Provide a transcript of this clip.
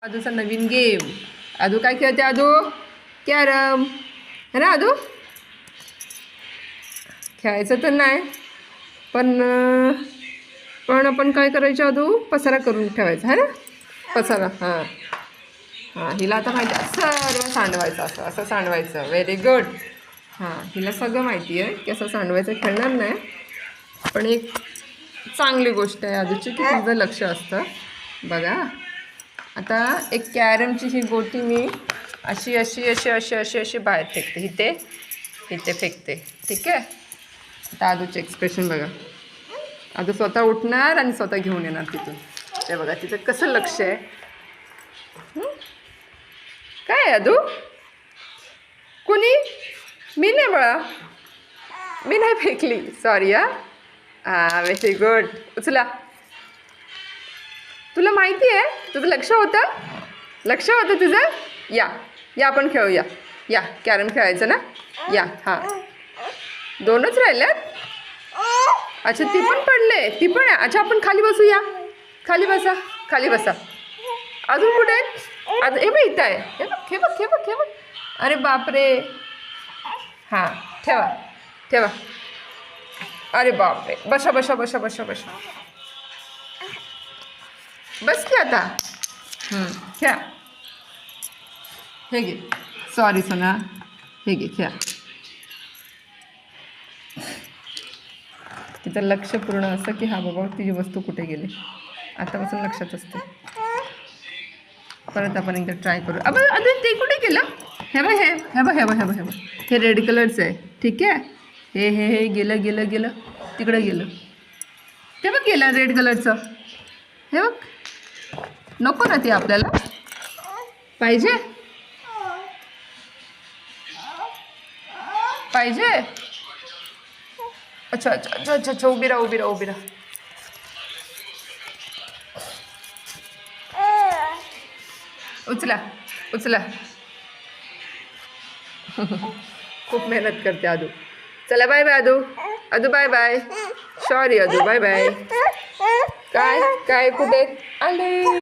आदूचा नवीन game. आदू काय खेळते? आदू carrom है ना. आदू खेळायचं तर नाही, पण पण आपण काय करायचं? आदू पसारा करून ठेवायचा है ना. पसारा. हां हां, हिला आता माहिती आहे सर्व सांडवायचं. असं असं सांडवायचं. Very good. हां, हिला सगळं माहिती आहे की असं सांडवायचं. खेळणार नाही, पण एक चांगली गोष्ट आहे आदूची की तुझं लक्ष असतं. बघा आता एक कॅरमची ही गोटी मी अशी अशी अशी अशी अशी अशी बाहेर फेकते. इथे इथे फेकते. ठीक आहे. आता आदूचे एक्सप्रेशन बघा. आदू स्वतः उठणार आणि स्वतः घेऊन येणार तिथून. ते बघा तिचं कसं लक्ष आहे. काय आदू? कुणी? मी नाही बळा, मी नाही फेकली. सॉरी. हां व्हेरी गुड. उचला. तुला माहिती आहे, तुझं लक्ष होतं तुझं. या या आपण खेळूया. या कॅरम खेळायचं ना. या. हां, दोनच राहिल्यात. अच्छा, ती पण पडले. ती पण आहे. अच्छा, आपण खाली बसूया. खाली बसा, खाली बसा. अजून कुठे आहेत? अजून हे बघ इथं आहे. हे बघ हे बघ हे बघ हे बघ. अरे बापरे. हां, ठेवा ठेवा. अरे बापरे. बसा बसा बसा बसा बसा. बस की आता. खेळा. हे घे. सॉरी सोना. हे घे खेळा. तिचं लक्ष पूर्ण असं की हा बाबा तिची वस्तू कुठे गेली. आतापासून लक्षात असते. परत आपण एकदा ट्राय करू. अजून ते कुठे गेलं? हे बघ हे हे बघ हे बघ हे बघ हे बघ. हे रेड कलरचं आहे. ठीक आहे. हे हे हे गेलं गेलं गेलं तिकडं गेलं. ते बघ गेलं रेड कलरचं. हे बघ. नको ना ते आपल्याला. पाहिजे पाहिजे. अच्छा अच्छा अच्छा अच्छा अच्छा. उभी राहा उभी राहा उभी राहा. उचला उचला. खूप मेहनत करते आदू. चला bye bye Adu. Adu bye bye. Sorry Adu bye bye. काय काय कुठे आले?